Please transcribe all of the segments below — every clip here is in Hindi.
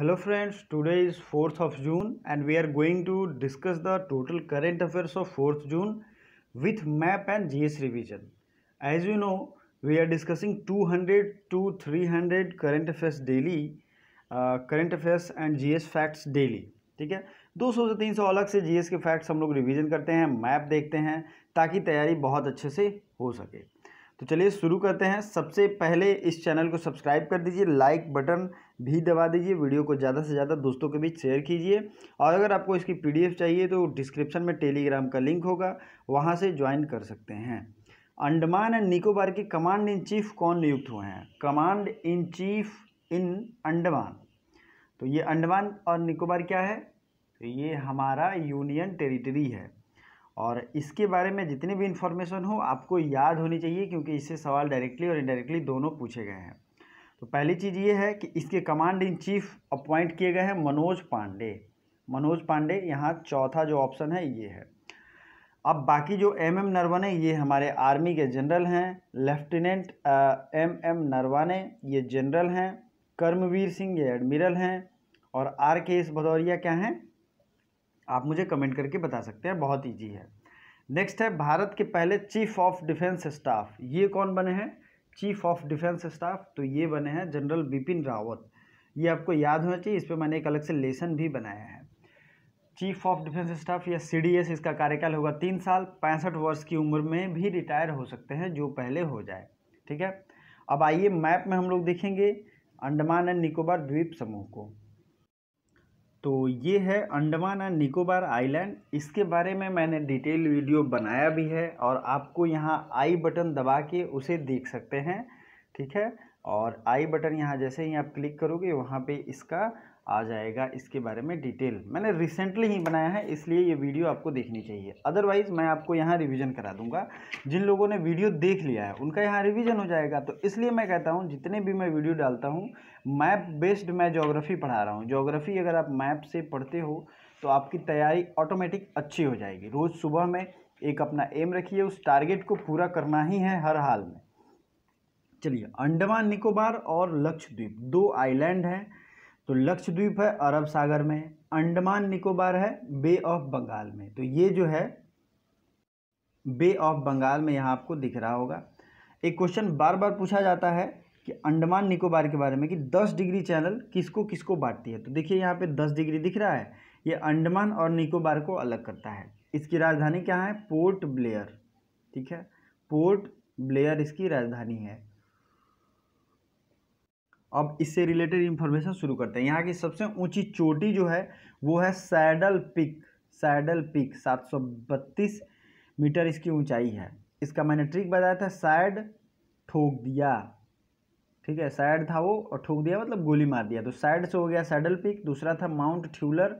Hello friends, today is 4th of June and we are going to discuss the total current affairs of 4th June with map and GS revision. As you know, we are discussing 200 to 300 current affairs daily, current affairs and GS facts daily. ठीक है, 200 से 300 अलग से GS के फैक्ट्स हम लोग रिवीजन करते हैं, मैप देखते हैं ताकि तैयारी बहुत अच्छे से हो सके। तो चलिए शुरू करते हैं। सबसे पहले इस चैनल को सब्सक्राइब कर दीजिए, लाइक बटन भी दबा दीजिए, वीडियो को ज़्यादा से ज़्यादा दोस्तों के बीच शेयर कीजिए और अगर आपको इसकी पीडीएफ चाहिए तो डिस्क्रिप्शन में टेलीग्राम का लिंक होगा, वहां से ज्वाइन कर सकते हैं। अंडमान एंड निकोबार के कमांड इन चीफ कौन नियुक्त हुए हैं? कमांड इन चीफ इन अंडमान। तो ये अंडमान और निकोबार क्या है? तो ये हमारा यूनियन टेरिटरी है और इसके बारे में जितनी भी इंफॉर्मेशन हो आपको याद होनी चाहिए क्योंकि इससे सवाल डायरेक्टली और इनडायरेक्टली दोनों पूछे गए हैं। तो पहली चीज़ ये है कि इसके कमांड इन चीफ अपॉइंट किए गए हैं मनोज पांडे। मनोज पांडे यहाँ चौथा जो ऑप्शन है ये है। अब बाकी जो एम नरवणे ये हमारे आर्मी के जनरल हैं। लेफ्टिनेंट एम नरवणे ये जनरल हैं। कर्मवीर सिंह ये एडमिरल हैं और RKS भदौरिया क्या हैं? आप मुझे कमेंट करके बता सकते हैं, बहुत ईजी है। नेक्स्ट है भारत के पहले चीफ ऑफ डिफेंस स्टाफ। ये कौन बने हैं चीफ ऑफ डिफेंस स्टाफ? तो ये बने हैं जनरल बिपिन रावत। ये आपको याद होना चाहिए, इस पर मैंने एक अलग से लेसन भी बनाया है। चीफ ऑफ डिफेंस स्टाफ या CDS, इसका कार्यकाल होगा 3 साल। 65 वर्ष की उम्र में भी रिटायर हो सकते हैं जो पहले हो जाए। ठीक है, अब आइए मैप में हम लोग देखेंगे अंडमान एंड निकोबार द्वीप समूह को। तो ये है अंडमान एंड निकोबार आइलैंड। इसके बारे में मैंने डिटेल वीडियो बनाया भी है और आपको यहाँ आई बटन दबा के उसे देख सकते हैं। ठीक है, और आई बटन यहाँ जैसे ही आप क्लिक करोगे वहाँ पे इसका आ जाएगा, इसके बारे में डिटेल मैंने रिसेंटली ही बनाया है, इसलिए ये वीडियो आपको देखनी चाहिए। अदरवाइज़ मैं आपको यहाँ रिवीजन करा दूंगा। जिन लोगों ने वीडियो देख लिया है उनका यहाँ रिवीजन हो जाएगा। तो इसलिए मैं कहता हूँ जितने भी मैं वीडियो डालता हूँ मैप बेस्ड मैं ज्योग्राफी पढ़ा रहा हूँ। ज्योग्राफी अगर आप मैप से पढ़ते हो तो आपकी तैयारी ऑटोमेटिक अच्छी हो जाएगी। रोज़ सुबह में एक अपना एम रखिए, उस टारगेट को पूरा करना ही है हर हाल में। चलिए, अंडमान निकोबार और लक्षद्वीप दो आइलैंड हैं। तो लक्षद्वीप है अरब सागर में, अंडमान निकोबार है बे ऑफ बंगाल में। तो ये जो है बे ऑफ बंगाल में यहाँ आपको दिख रहा होगा। एक क्वेश्चन बार बार पूछा जाता है कि अंडमान निकोबार के बारे में कि 10 डिग्री चैनल किसको किसको बांटती है। तो देखिए यहाँ पे 10 डिग्री दिख रहा है, ये अंडमान और निकोबार को अलग करता है। इसकी राजधानी क्या है? Port Blair. ठीक है, पोर्ट ब्लेयर इसकी राजधानी है। अब इससे रिलेटेड इंफॉर्मेशन शुरू करते हैं। यहाँ की सबसे ऊंची चोटी जो है वो है Saddle Peak. Saddle Peak 732 metre इसकी ऊंचाई है। इसका मैंने ट्रिक बताया था, सैड ठोक दिया। ठीक है, सैड था वो और ठोक दिया मतलब गोली मार दिया। तो सैड से हो गया सैडल पिक। दूसरा था माउंट थ्यूलर,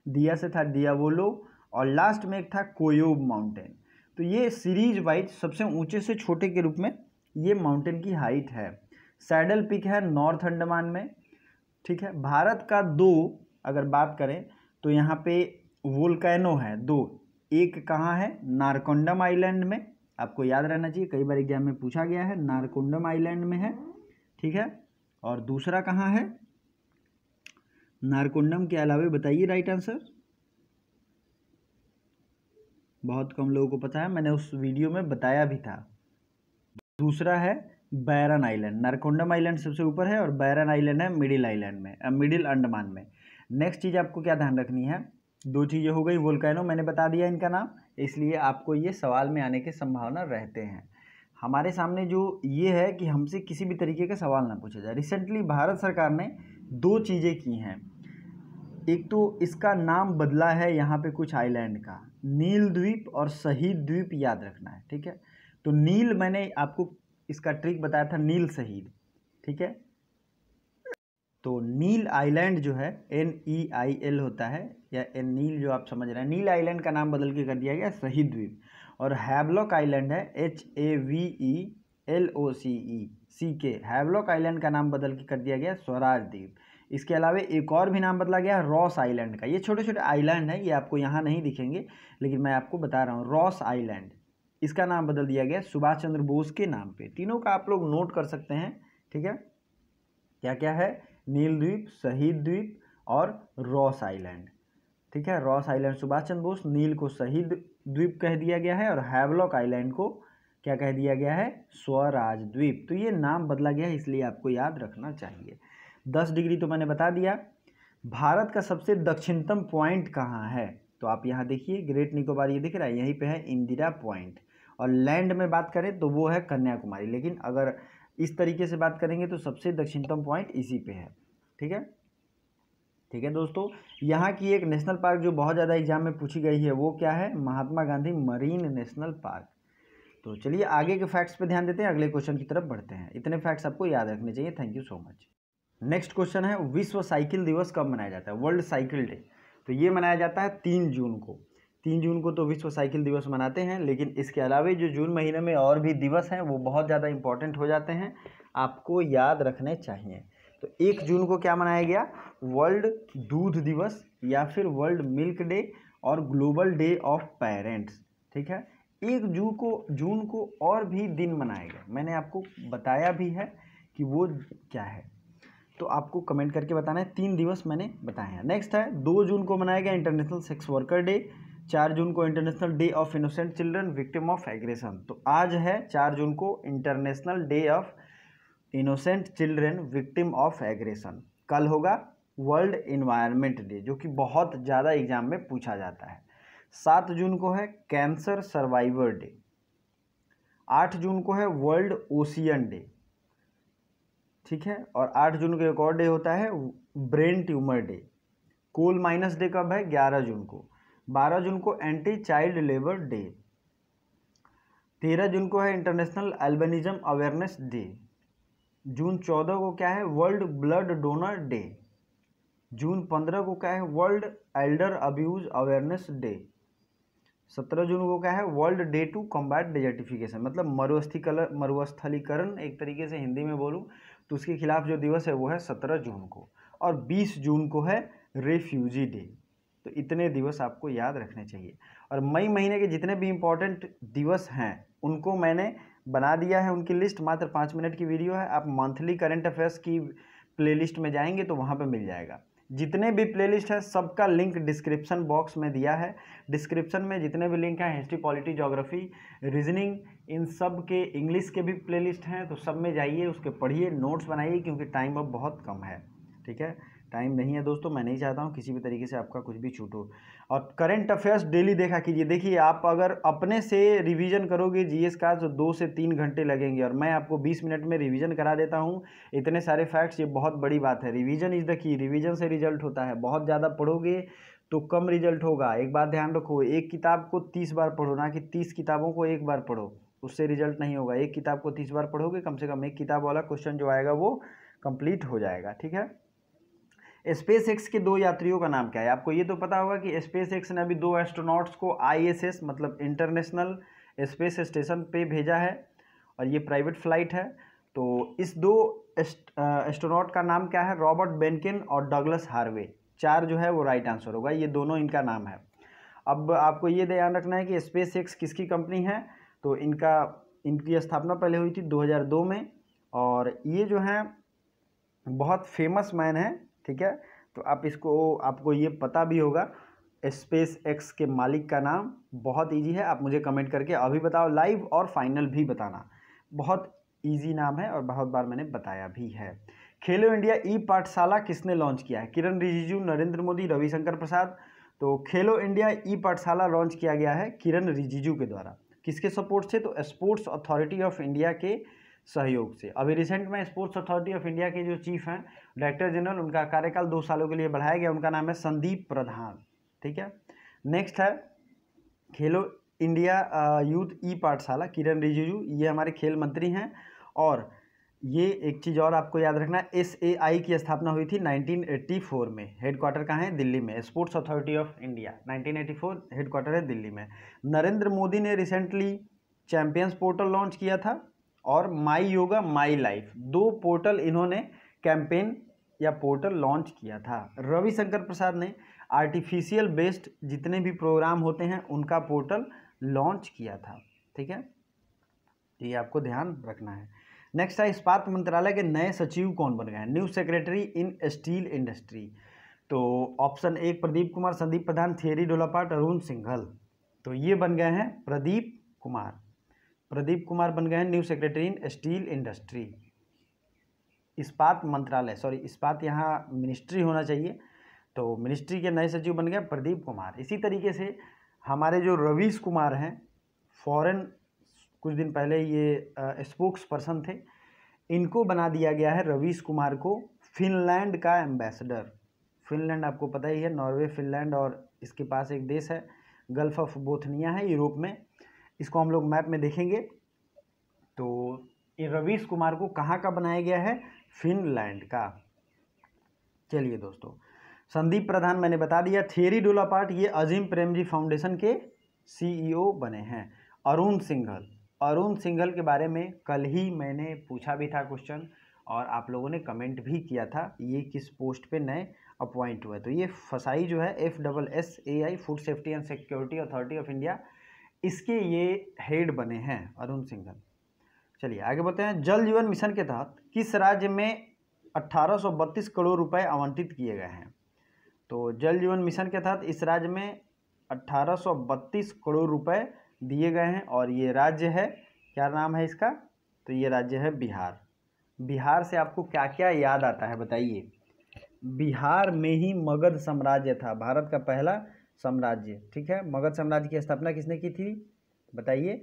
दिया से था डियावोलो और लास्ट में एक था कोयोब माउंटेन। तो ये सीरीज वाइज सबसे ऊंचे से छोटे के रूप में ये माउंटेन की हाइट है। सैडल पिक है नॉर्थ अंडमान में। ठीक है, भारत का दो अगर बात करें तो यहाँ पे वोल्केनो है दो। एक कहाँ है? नारकोंडम आइलैंड में। आपको याद रहना चाहिए, कई बार एग्जाम में पूछा गया है, नारकोंडम आइलैंड में है। ठीक है, और दूसरा कहाँ है? नारकोंडम के अलावा बताइए राइट आंसर। बहुत कम लोगों को पता है, मैंने उस वीडियो में बताया भी था। दूसरा है बैरन आइलैंड। नारकोंडम आइलैंड सबसे ऊपर है और बैरन आइलैंड है मिडिल आइलैंड में, मिडिल अंडमान में। नेक्स्ट चीज़ आपको क्या ध्यान रखनी है? दो चीज़ें हो गई, वोल्केनो मैंने बता दिया इनका नाम, इसलिए आपको ये सवाल में आने की संभावना रहते हैं। हमारे सामने जो ये है कि हमसे किसी भी तरीके का सवाल ना पूछा जाए। रिसेंटली भारत सरकार ने दो चीज़ें की हैं। एक तो इसका नाम बदला है यहाँ पे कुछ आइलैंड का, नील द्वीप और शहीद द्वीप याद रखना है। ठीक है, तो नील मैंने आपको इसका ट्रिक बताया था, नील शहीद। ठीक है, तो नील आइलैंड जो है NEIL होता है या नील जो आप समझ रहे हैं, नील आइलैंड का नाम बदल के कर दिया गया शहीद द्वीप। और हैवलॉक आइलैंड है HAVELOCE हैवलॉक आइलैंड का नाम बदल के कर दिया गया स्वराज द्वीप। इसके अलावा एक और भी नाम बदला गया रॉस आइलैंड का। ये छोटे छोटे आइलैंड हैं, ये आपको यहाँ नहीं दिखेंगे लेकिन मैं आपको बता रहा हूँ। रॉस आइलैंड, इसका नाम बदल दिया गया सुभाष चंद्र बोस के नाम पे। तीनों का आप लोग नोट कर सकते हैं। ठीक है, क्या क्या है? नील द्वीप, शहीद द्वीप और रॉस आइलैंड। ठीक है, रॉस आइलैंड सुभाष चंद्र बोस, नील को शहीद द्वीप कह दिया गया है और हैवलॉक आइलैंड को क्या कह दिया गया है, स्वराज द्वीप। तो ये नाम बदला गया है, इसलिए आपको याद रखना चाहिए। 10 डिग्री तो मैंने बता दिया। भारत का सबसे दक्षिणतम पॉइंट कहाँ है, तो आप यहाँ देखिए ग्रेट निकोबार, ये दिख रहा है, यहीं पे है इंदिरा पॉइंट। और लैंड में बात करें तो वो है कन्याकुमारी, लेकिन अगर इस तरीके से बात करेंगे तो सबसे दक्षिणतम पॉइंट इसी पे है। ठीक है, ठीक है दोस्तों, यहाँ की एक नेशनल पार्क जो बहुत ज़्यादा एग्जाम में पूछी गई है वो क्या है, Mahatma Gandhi marine national park. तो चलिए आगे के फैक्ट्स पे ध्यान देते हैं, अगले क्वेश्चन की तरफ बढ़ते हैं। इतने फैक्ट्स आपको याद रखने चाहिए। Thank you so much. Next question है, विश्व साइकिल दिवस कब मनाया जाता है, वर्ल्ड साइकिल डे। तो ये मनाया जाता है 3 जून को। 3 जून को तो विश्व साइकिल दिवस मनाते हैं, लेकिन इसके अलावा जो जून महीने में और भी दिवस हैं वो बहुत ज़्यादा इंपॉर्टेंट हो जाते हैं, आपको याद रखने चाहिए। तो 1 जून को क्या मनाया गया, वर्ल्ड दूध दिवस या फिर वर्ल्ड मिल्क डे और ग्लोबल डे ऑफ पेरेंट्स। ठीक है, 1 जून को और भी दिन मनाए गए, मैंने आपको बताया भी है कि वो क्या है, तो आपको कमेंट करके बताना है। 3 दिवस मैंने बताए हैं। नेक्स्ट है 2 जून को मनाया गया इंटरनेशनल सेक्स वर्कर डे। 4 जून को international day of innocent children victim of aggression. तो आज है 4 जून को international day of innocent children victim of aggression. कल होगा वर्ल्ड इन्वायरमेंट डे, जो कि बहुत ज़्यादा एग्जाम में पूछा जाता है। 7 जून को है कैंसर सर्वाइवर डे। 8 जून को है वर्ल्ड ओशियन डे। ठीक है, और 8 जून को एक और डे होता है brain tumour day. Coal miners day कब है, 11 जून को। 12 जून को एंटी चाइल्ड लेबर डे। 13 जून को है इंटरनेशनल एल्बिनिज्म अवेयरनेस डे। जून 14 को क्या है, वर्ल्ड ब्लड डोनर डे। जून 15 को क्या है, world elder abuse awareness day. 17 जून को क्या है, world day to combat desertification, मतलब मरुस्थलीकरण, एक तरीके से हिंदी में बोलूँ तो उसके खिलाफ जो दिवस है वो है 17 जून को। और 20 जून को है रेफ्यूजी डे। तो इतने दिवस आपको याद रखने चाहिए। और मई महीने के जितने भी इम्पोर्टेंट दिवस हैं उनको मैंने बना दिया है, उनकी लिस्ट मात्र 5 मिनट की वीडियो है। आप मंथली करंट अफेयर्स की प्लेलिस्ट में जाएंगे तो वहाँ पे मिल जाएगा। जितने भी प्लेलिस्ट है सबका लिंक डिस्क्रिप्शन बॉक्स में दिया है। डिस्क्रिप्शन में जितने भी लिंक हैं, हिस्ट्री, पॉलिटी, ज्योग्राफी, रीजनिंग, इन सब के इंग्लिश के भी प्लेलिस्ट हैं, तो सब में जाइए, उसके पढ़िए, नोट्स बनाइए, क्योंकि टाइम अब बहुत कम है। ठीक है, टाइम नहीं है दोस्तों, मैं नहीं चाहता हूँ किसी भी तरीके से आपका कुछ भी छूट हो। और करंट अफेयर्स डेली देखा कीजिए। देखिए, आप अगर अपने से रिवीजन करोगे जीएस का तो 2 से 3 घंटे लगेंगे, और मैं आपको 20 मिनट में रिवीजन करा देता हूँ इतने सारे फैक्ट्स। ये बहुत बड़ी बात है। Revision is the key, revision से रिजल्ट होता है। बहुत ज़्यादा पढ़ोगे तो कम रिजल्ट होगा। एक बात ध्यान रखो, एक किताब को 30 बार पढ़ो, ना कि 30 किताबों को एक बार पढ़ो, उससे रिजल्ट नहीं होगा। एक किताब को 30 बार पढ़ोगे, कम से कम एक किताब वाला क्वेश्चन जो आएगा वो कंप्लीट हो जाएगा। ठीक है, स्पेस एक्स के 2 यात्रियों का नाम क्या है, आपको ये तो पता होगा कि स्पेस एक्स ने अभी 2 एस्ट्रोनॉट्स को आईएसएस मतलब इंटरनेशनल स्पेस स्टेशन पे भेजा है, और ये प्राइवेट फ्लाइट है। तो इस 2 एस्ट्रोनॉट का नाम क्या है, रॉबर्ट बेनकिन और डगलस हार्वे। 4 जो है वो राइट आंसर होगा, ये दोनों इनका नाम है। अब आपको ये ध्यान रखना है कि स्पेस एक्स किसकी कंपनी है, तो इनकी स्थापना पहले हुई थी 2002 में, और ये जो है बहुत फेमस मैन है। ठीक है, तो आपको ये पता भी होगा। स्पेस एक्स के मालिक का नाम बहुत इजी है, आप मुझे कमेंट करके अभी बताओ, लाइव और फाइनल भी बताना। बहुत इजी नाम है और बहुत बार मैंने बताया भी है। खेलो इंडिया ई पाठशाला किसने लॉन्च किया है, किरण रिजिजू, नरेंद्र मोदी, रविशंकर प्रसाद। तो खेलो इंडिया ई पाठशाला लॉन्च किया गया है किरण रिजिजू के द्वारा। किसके सपोर्ट से, तो स्पोर्ट्स अथॉरिटी ऑफ इंडिया के सहयोग से। अभी रिसेंट में स्पोर्ट्स अथॉरिटी ऑफ इंडिया के जो चीफ हैं, डायरेक्टर जनरल, उनका कार्यकाल 2 सालों के लिए बढ़ाया गया, उनका नाम है संदीप प्रधान। ठीक है, नेक्स्ट है खेलो इंडिया यूथ ई पाठशाला, किरण रिजिजू, ये हमारे खेल मंत्री हैं। और ये एक चीज़ और आपको याद रखना है, SAI की स्थापना हुई थी 1984 में। हेडक्वार्टर कहाँ है, दिल्ली में। Sports authority of India 1984 headquarter है दिल्ली में। नरेंद्र मोदी ने रिसेंटली चैंपियंस पोर्टल लॉन्च किया था, और माई योगा माई लाइफ, 2 पोर्टल इन्होंने कैंपेन या पोर्टल लॉन्च किया था। रविशंकर प्रसाद ने आर्टिफिशियल बेस्ड जितने भी प्रोग्राम होते हैं उनका पोर्टल लॉन्च किया था। ठीक है, ये आपको ध्यान रखना है। नेक्स्ट है इस्पात मंत्रालय के नए सचिव कौन बन गए हैं, न्यू सेक्रेटरी इन स्टील इंडस्ट्री। तो ऑप्शन 1 प्रदीप कुमार, संदीप प्रधान, थियरी डोलापाट, अरुण सिंघल। तो ये बन गए हैं प्रदीप कुमार। प्रदीप कुमार बन गए हैं न्यू सेक्रेटरी इन स्टील इंडस्ट्री, इस्पात मंत्रालय, सॉरी इस्पात यहाँ मिनिस्ट्री होना चाहिए, तो मिनिस्ट्री के नए सचिव बन गए प्रदीप कुमार। इसी तरीके से हमारे जो रवीश कुमार हैं, फॉरेन कुछ दिन पहले ये स्पोक्स पर्सन थे, इनको बना दिया गया है रवीश कुमार को फिनलैंड का एम्बेसडर। फिनलैंड आपको पता ही है, नॉर्वे, फिनलैंड और इसके पास एक देश है गल्फ ऑफ बोथनिया है यूरोप में, इसको हम लोग मैप में देखेंगे। तो ये रवीश कुमार को कहाँ का बनाया गया है, फिनलैंड का। चलिए दोस्तों, संदीप प्रधान मैंने बता दिया। थियरी डोलापाट ये अजीम प्रेमजी फाउंडेशन के सीईओ बने हैं। अरुण सिंघल, अरुण सिंघल के बारे में कल ही मैंने पूछा भी था क्वेश्चन, और आप लोगों ने कमेंट भी किया था ये किस पोस्ट पे नए अपॉइंट हुए। तो ये फसाई जो है FSSAI food safety and security authority of India, इसके ये हेड बने हैं अरुण सिंघल। चलिए आगे बढ़ते हैं। जल जीवन मिशन के तहत किस राज्य में 1832 करोड़ रुपए आवंटित किए गए हैं। तो जल जीवन मिशन के तहत इस राज्य में 1832 करोड़ रुपए दिए गए हैं, और ये राज्य है, क्या नाम है इसका, तो ये राज्य है बिहार। बिहार से आपको क्या क्या याद आता है बताइए। बिहार में ही मगध साम्राज्य था, भारत का पहला साम्राज्य, ठीक है। मगध साम्राज्य की स्थापना किसने की थी बताइए।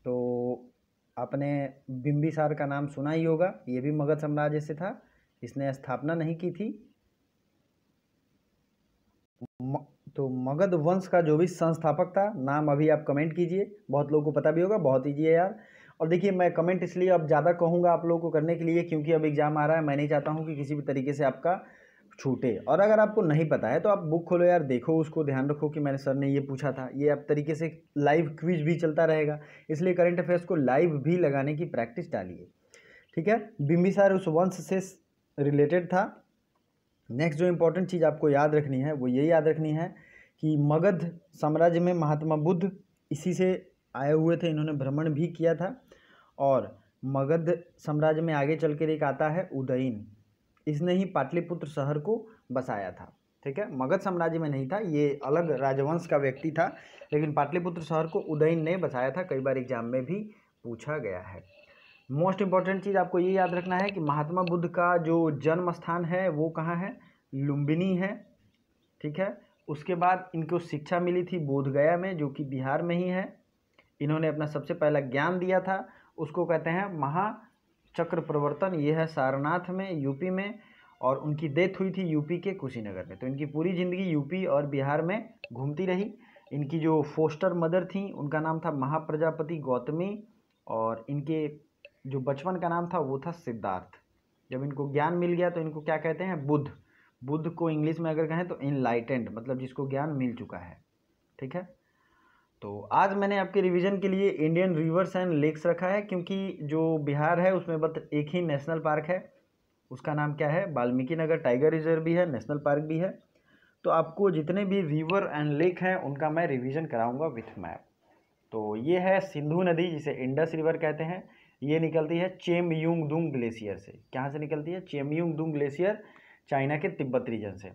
तो आपने बिंबिसार का नाम सुना ही होगा, ये भी मगध साम्राज्य से था, इसने स्थापना नहीं की थी। तो मगध वंश का जो भी संस्थापक था, नाम अभी आप कमेंट कीजिए, बहुत लोगों को पता भी होगा, बहुत ईजी है यार। और देखिए मैं कमेंट इसलिए अब ज़्यादा कहूँगा आप लोगों को करने के लिए, क्योंकि अब एग्ज़ाम आ रहा है, मैं नहीं चाहता हूँ कि किसी भी तरीके से आपका छूटे। और अगर आपको नहीं पता है तो आप बुक खोलो यार, देखो उसको, ध्यान रखो कि मैंने सर ने ये पूछा था, ये आप तरीके से लाइव क्विज भी चलता रहेगा, इसलिए करंट अफेयर्स को लाइव भी लगाने की प्रैक्टिस डालिए, ठीक है। बिंबिसार उस वंश से रिलेटेड था। नेक्स्ट जो इंपॉर्टेंट चीज़ आपको याद रखनी है वो ये याद रखनी है कि मगध साम्राज्य में महात्मा बुद्ध इसी से आए हुए थे, इन्होंने भ्रमण भी किया था। और मगध साम्राज्य में आगे चल कर एक आता है उदयन, इसने ही पाटलिपुत्र शहर को बसाया था, ठीक है। मगध साम्राज्य में नहीं था, ये अलग राजवंश का व्यक्ति था, लेकिन पाटलिपुत्र शहर को उदयन ने बसाया था, कई बार एग्जाम में भी पूछा गया है। मोस्ट इंपॉर्टेंट चीज़ आपको ये याद रखना है कि महात्मा बुद्ध का जो जन्म स्थान है वो कहाँ है, लुम्बिनी है, ठीक है। उसके बाद इनको शिक्षा मिली थी बोधगया में, जो कि बिहार में ही है। इन्होंने अपना सबसे पहला ज्ञान दिया था, उसको कहते हैं महाचक्र प्रवर्तन, ये है सारनाथ में, यूपी में, और उनकी डेथ हुई थी यूपी के कुशीनगर में। तो इनकी पूरी ज़िंदगी यूपी और बिहार में घूमती रही। इनकी जो फोस्टर मदर थी उनका नाम था महाप्रजापति गौतमी, और इनके जो बचपन का नाम था वो था सिद्धार्थ। जब इनको ज्ञान मिल गया तो इनको क्या कहते हैं, बुद्ध। बुद्ध को इंग्लिश में अगर कहें तो इनलाइटेंड, मतलब जिसको ज्ञान मिल चुका है, ठीक है। तो आज मैंने आपके रिवीजन के लिए इंडियन रिवर्स एंड लेक्स रखा है, क्योंकि जो बिहार है उसमें बस एक ही नेशनल पार्क है, उसका नाम क्या है, वाल्मीकि नगर टाइगर रिजर्व भी है, नेशनल पार्क भी है। तो आपको जितने भी रिवर एंड लेक हैं उनका मैं रिवीजन कराऊंगा विथ मैप। तो ये है सिंधु नदी, जिसे इंडस रिवर कहते हैं, ये निकलती है चेमयुंगदुंग ग्लेशियर से। कहाँ से निकलती है, चेमयुंगदुंग ग्लेशियर, चाइना के तिब्बत रीजन से।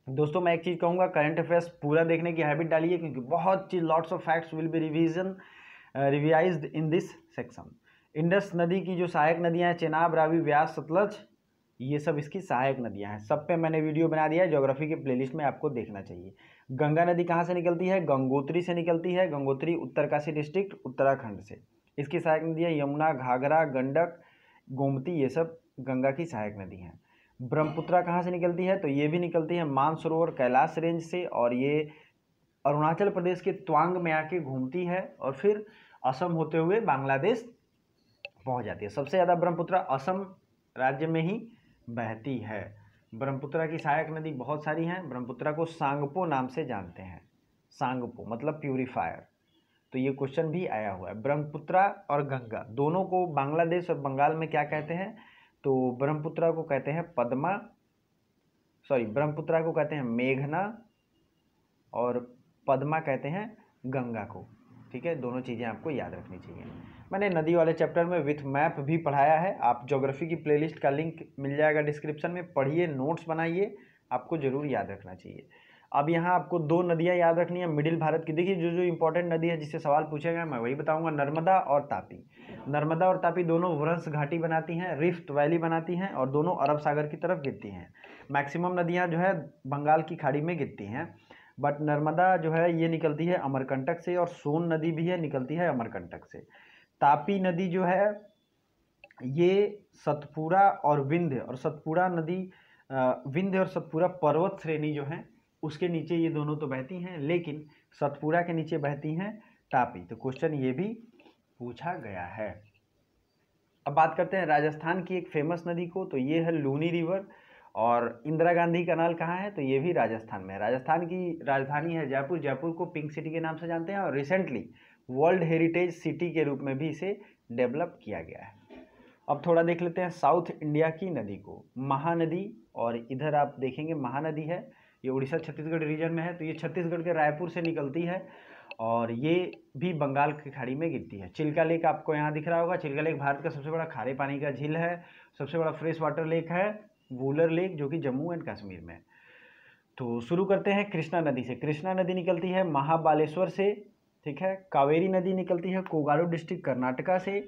दोस्तों मैं एक चीज़ कहूँगा, करंट अफेयर्स पूरा देखने की हैबिट डालिए, क्योंकि बहुत चीज़, lots of facts will be revised in this section. Indus नदी की जो सहायक नदियाँ हैं, चेनाब, रावी, व्यास, सतलज, ये सब इसकी सहायक नदियाँ हैं। सब पे मैंने वीडियो बना दिया है, ज्योग्राफी के प्लेलिस्ट में आपको देखना चाहिए। गंगा नदी कहाँ से निकलती है, गंगोत्री से निकलती है, गंगोत्री उत्तरकाशी डिस्ट्रिक्ट उत्तराखंड से। इसकी सहायक नदियाँ यमुना, घाघरा, गंडक, गोमती, ये सब गंगा की सहायक नदी हैं। ब्रह्मपुत्रा कहाँ से निकलती है, तो ये भी निकलती है मानसरोवर कैलाश रेंज से, और ये अरुणाचल प्रदेश के तवांग में आके घूमती है और फिर असम होते हुए बांग्लादेश पहुंच जाती है। सबसे ज़्यादा ब्रह्मपुत्रा असम राज्य में ही बहती है। ब्रह्मपुत्रा की सहायक नदी बहुत सारी हैं। ब्रह्मपुत्रा को सांगपो नाम से जानते हैं, सांगपो मतलब प्यूरीफायर। तो ये क्वेश्चन भी आया हुआ है। ब्रह्मपुत्रा और गंगा दोनों को बांग्लादेश और बंगाल में क्या कहते हैं, तो ब्रह्मपुत्रा को कहते हैं पद्मा, सॉरी ब्रह्मपुत्रा को कहते हैं मेघना, और पद्मा कहते हैं गंगा को, ठीक है। दोनों चीज़ें आपको याद रखनी चाहिए। मैंने नदी वाले चैप्टर में विथ मैप भी पढ़ाया है। आप ज्योग्राफी की प्लेलिस्ट का लिंक मिल जाएगा डिस्क्रिप्शन में, पढ़िए, नोट्स बनाइए, आपको ज़रूर याद रखना चाहिए। अब यहाँ आपको 2 नदियाँ याद रखनी है मिडिल भारत की। देखिए जो इंपॉर्टेंट नदी है जिससे सवाल पूछेगा मैं वही बताऊंगा, नर्मदा और तापी। नर्मदा और तापी दोनों वृंस घाटी बनाती हैं, रिफ्ट वैली बनाती हैं और दोनों अरब सागर की तरफ गिरती हैं। मैक्सिमम नदियाँ जो है बंगाल की खाड़ी में गिरती हैं, बट नर्मदा जो है ये निकलती है अमरकंटक से, और सोन नदी भी है निकलती है अमरकंटक से। तापी नदी जो है ये सतपुरा और विंध्य और सतपुरा नदी, विंध्य और सतपुरा पर्वत श्रेणी जो है उसके नीचे ये दोनों तो बहती हैं, लेकिन सतपुरा के नीचे बहती हैं तापी। तो क्वेश्चन ये भी पूछा गया है। अब बात करते हैं राजस्थान की एक फेमस नदी को, तो ये है लूनी रिवर। और इंदिरा गांधी कनाल कहाँ है, तो ये भी राजस्थान में है। राजस्थान की राजधानी है जयपुर, जयपुर को पिंक सिटी के नाम से जानते हैं, और रिसेंटली वर्ल्ड हेरिटेज सिटी के रूप में भी इसे डेवलप किया गया है। अब थोड़ा देख लेते हैं साउथ इंडिया की नदी को, महानदी। और इधर आप देखेंगे महानदी है, ये उड़ीसा छत्तीसगढ़ रीजन में है, तो ये छत्तीसगढ़ के रायपुर से निकलती है और ये भी बंगाल की खाड़ी में गिरती है। चिल्का लेक आपको यहाँ दिख रहा होगा। चिल्का लेक भारत का सबसे बड़ा खारे पानी का झील है। सबसे बड़ा फ्रेश वाटर लेक है वूलर लेक, जो कि जम्मू एंड कश्मीर में। तो शुरू करते हैं कृष्णा नदी से। कृष्णा नदी निकलती है महाबालेश्वर से, ठीक है। कावेरी नदी निकलती है कोगारू डिस्ट्रिक्ट कर्नाटका से।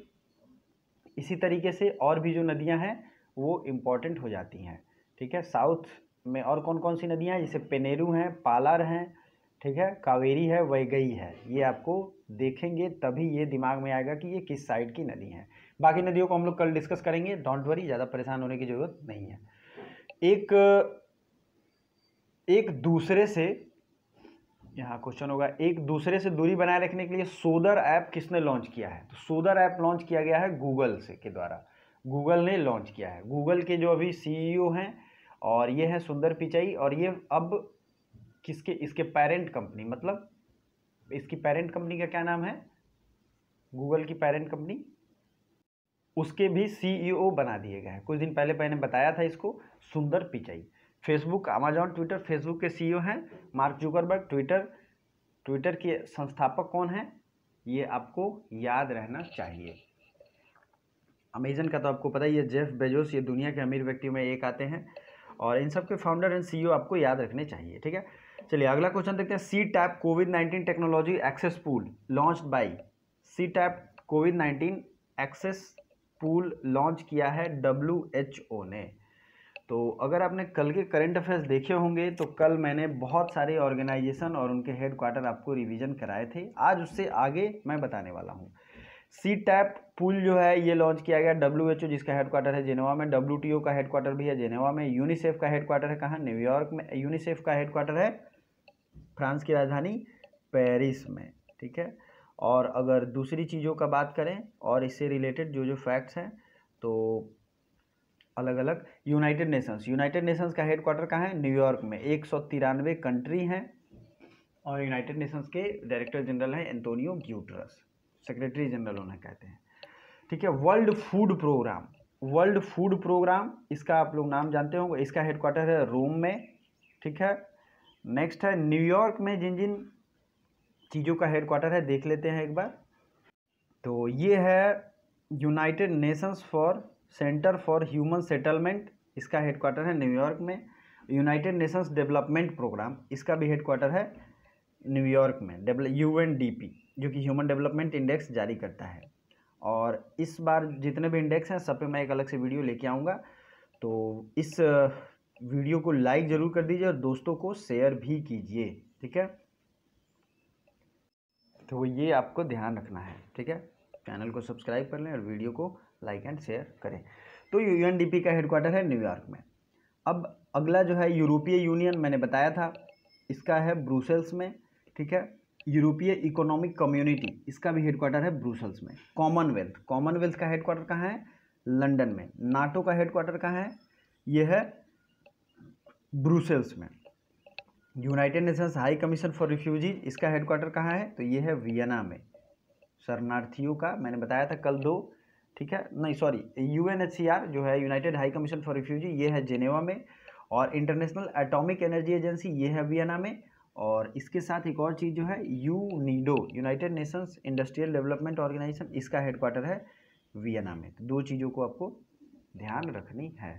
इसी तरीके से और भी जो नदियां हैं वो इम्पॉर्टेंट हो जाती हैं, ठीक है। साउथ में और कौन कौन सी नदियां हैं, जैसे पेनेरू हैं, पालार हैं, ठीक है, कावेरी है, वैगई है। ये आपको देखेंगे तभी ये दिमाग में आएगा कि ये किस साइड की नदी है। बाकी नदियों को हम लोग कल डिस्कस करेंगे, डोंट वरी, ज़्यादा परेशान होने की ज़रूरत नहीं है। एक दूसरे से, यहाँ क्वेश्चन होगा, एक दूसरे से दूरी बनाए रखने के लिए सोदर ऐप किसने लॉन्च किया है। तो सोदर ऐप लॉन्च किया गया है गूगल से के द्वारा, गूगल ने लॉन्च किया है। गूगल के जो अभी CEO हैं और ये है सुंदर पिचाई, और ये अब किसके, इसके पेरेंट कंपनी, मतलब इसकी पेरेंट कंपनी का क्या नाम है, गूगल की पेरेंट कंपनी, उसके भी CEO बना दिए गए हैं। कुछ दिन पहले मैंने बताया था इसको, सुंदर Pichai. Facebook, Amazon, Twitter, Facebook के CEO हैं मार्क जुकरबर्ग। ट्विटर के संस्थापक कौन हैं, ये आपको याद रहना चाहिए। अमेजन का तो आपको पता ही है, जेफ बेजोस, ये दुनिया के अमीर व्यक्तियों में एक आते हैं, और इन सब के फाउंडर एंड CEO आपको याद रखने चाहिए, ठीक है। चलिए अगला क्वेश्चन देखते हैं। CTAP कोविड-19 technology access pool launched by, CTAP कोविड-19 एक्सेस पूल लॉन्च किया है WHO ने। तो अगर आपने कल के करंट अफेयर्स देखे होंगे तो कल मैंने बहुत सारे ऑर्गेनाइजेशन और उनके हेडक्वार्टर आपको रिवीजन कराए थे। आज उससे आगे मैं बताने वाला हूँ। CTAP पूल जो है ये लॉन्च किया गया WHO, जिसका हेडक्वार्टर है जेनेवा में। WTO का हेडक्वार्टर भी है जेनेवा में। यूनिसेफ का हेडक्वार्टर है कहाँ, न्यूयॉर्क में। यूनिसेफ का हेडक्वार्टर है फ्रांस की राजधानी पेरिस में, ठीक है। और अगर दूसरी चीज़ों का बात करें और इससे रिलेटेड जो फैक्ट्स हैं, तो अलग अलग यूनाइटेड नेशंस का हेडक्वार्टर कहाँ है, न्यूयॉर्क में। 193 कंट्री हैं और यूनाइटेड नेशंस के डायरेक्टर जनरल हैं एंटोनियो ग्यूटरस, सेक्रेटरी जनरल उन्हें कहते हैं, ठीक है। वर्ल्ड फूड प्रोग्राम, इसका आप लोग नाम जानते होंगे। इसका हेडक्वार्टर है रोम में, ठीक है। नेक्स्ट है न्यूयॉर्क में जिन जिन चीज़ों का हेडक्वार्टर है देख लेते हैं एक बार। तो ये है United Nations for centre for human settlement, इसका हेडक्वार्टर है न्यूयॉर्क में। यूनाइटेड नेशंस डेवलपमेंट प्रोग्राम, इसका भी हेडक्वार्टर है न्यूयॉर्क में। UNDP जो कि ह्यूमन डेवलपमेंट इंडेक्स जारी करता है। और इस बार जितने भी इंडेक्स हैं सब पे मैं एक अलग से वीडियो लेके आऊँगा, तो इस वीडियो को लाइक ज़रूर कर दीजिए और दोस्तों को शेयर भी कीजिए, ठीक है। तो ये आपको ध्यान रखना है, ठीक है। चैनल को सब्सक्राइब कर लें और वीडियो को लाइक एंड शेयर करें। तो UNDP का हेडक्वार्टर है न्यूयॉर्क में। अब अगला जो है यूरोपीय यूनियन, मैंने बताया था, इसका है ब्रुसेल्स में, ठीक है। यूरोपीय इकोनॉमिक कम्युनिटी, इसका भी हेडक्वार्टर है ब्रुसेल्स में। कॉमनवेल्थ का हेडक्वार्टर कहाँ है, लंदन में। नाटो का हेडक्वार्टर कहाँ है, ये है ब्रुसेल्स में। United Nations high commission for refugees, इसका हेडक्वार्टर कहाँ है, तो ये है वियना में। शरणार्थियों का मैंने बताया था कल 2, ठीक है, नहीं सॉरी, UNHCR जो है United high commission for refugee, ये है जेनेवा में। और इंटरनेशनल एटॉमिक एनर्जी एजेंसी, ये है वियना में। और इसके साथ एक और चीज़ जो है UNIDO, United Nations Industrial Development Organization, इसका हेडक्वार्टर है वियना में। तो 2 चीज़ों को आपको ध्यान रखनी है।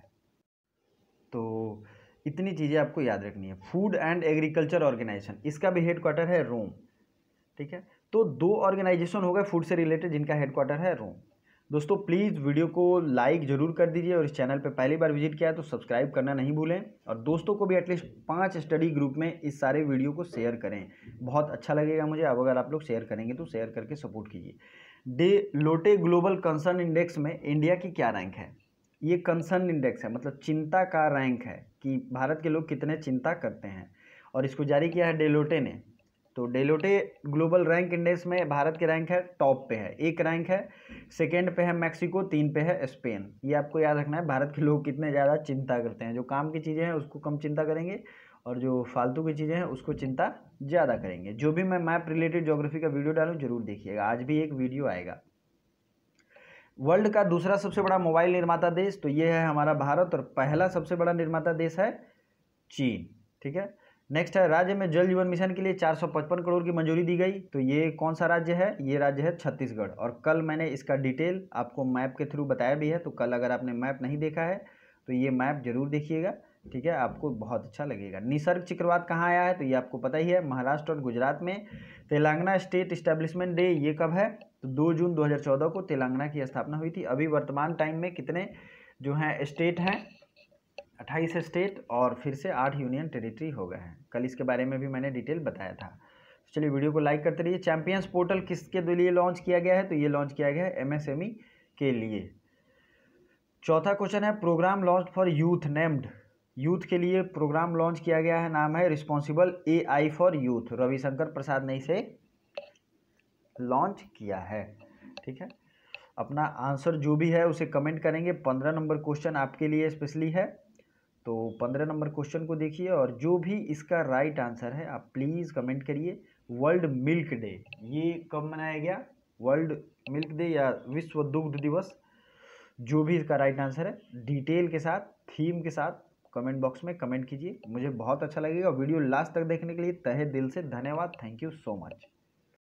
तो इतनी चीज़ें आपको याद रखनी है। फूड एंड एग्रीकल्चर ऑर्गेनाइजेशन, इसका भी हेडक्वार्टर है रोम, ठीक है। तो 2 ऑर्गेनाइजेशन हो गए फूड से रिलेटेड जिनका हेडक्वार्टर है रोम। दोस्तों प्लीज़ वीडियो को लाइक जरूर कर दीजिए और इस चैनल पे पहली बार विजिट किया है तो सब्सक्राइब करना नहीं भूलें, और दोस्तों को भी एटलीस्ट 5 स्टडी ग्रुप में इस सारे वीडियो को शेयर करें। बहुत अच्छा लगेगा मुझे अब अगर आप लोग शेयर करेंगे, तो शेयर करके सपोर्ट कीजिए। डेलोटे ग्लोबल कंसर्न इंडेक्स में इंडिया की क्या रैंक है? ये कंसर्न इंडेक्स है, मतलब चिंता का रैंक है कि भारत के लोग कितने चिंता करते हैं, और इसको जारी किया है डेलोटे ने। तो डेलोटे ग्लोबल रैंक इंडेक्स में भारत के रैंक है टॉप पे है, 1 रैंक है, सेकेंड पे है मैक्सिको, 3 पे है स्पेन। ये आपको याद रखना है, भारत के लोग कितने ज़्यादा चिंता करते हैं। जो काम की चीज़ें हैं उसको कम चिंता करेंगे, और जो फालतू की चीज़ें हैं उसको चिंता ज़्यादा करेंगे। जो भी मैं मैप रिलेटेड ज्योग्राफी का वीडियो डालूँ जरूर देखिएगा, आज भी एक वीडियो आएगा। वर्ल्ड का दूसरा सबसे बड़ा मोबाइल निर्माता देश, तो ये है हमारा भारत, और पहला सबसे बड़ा निर्माता देश है चीन, ठीक है। नेक्स्ट है राज्य में जल जीवन मिशन के लिए 455 करोड़ की मंजूरी दी गई, तो ये कौन सा राज्य है? ये राज्य है छत्तीसगढ़। और कल मैंने इसका डिटेल आपको मैप के थ्रू बताया भी है, तो कल अगर आपने मैप नहीं देखा है तो ये मैप जरूर देखिएगा, ठीक है, आपको बहुत अच्छा लगेगा। निसर्ग चक्रवात कहाँ आया है? तो ये आपको पता ही है, महाराष्ट्र और गुजरात में। तेलंगाना स्टेट इस्टेब्लिशमेंट डे ये कब है? तो 2 जून 2014 को तेलंगाना की स्थापना हुई थी। अभी वर्तमान टाइम में कितने जो हैं स्टेट हैं? 28 स्टेट, और फिर से 8 यूनियन टेरिटरी हो गए हैं। कल इसके बारे में भी मैंने डिटेल बताया था। चलिए वीडियो को लाइक करते रहिए। चैंपियंस पोर्टल किसके लिए लॉन्च किया गया है? तो ये लॉन्च किया गया है MSME के लिए। चौथा क्वेश्चन है programme launch for youth named, यूथ के लिए प्रोग्राम लॉन्च किया गया है, नाम है responsible AI for youth. Ravishankar Prasad ने इसे लॉन्च किया है, ठीक है। अपना आंसर जो भी है उसे कमेंट करेंगे। 15 नंबर क्वेश्चन आपके लिए स्पेशली है, तो 15 नंबर क्वेश्चन को देखिए, और जो भी इसका राइट आंसर है आप प्लीज़ कमेंट करिए। वर्ल्ड मिल्क डे ये कब मनाया गया? वर्ल्ड मिल्क डे या विश्व दुग्ध दिवस, जो भी इसका राइट आंसर है डिटेल के साथ, थीम के साथ कमेंट बॉक्स में कमेंट कीजिए, मुझे बहुत अच्छा लगेगा। वीडियो लास्ट तक देखने के लिए तहे दिल से धन्यवाद। Thank you so much.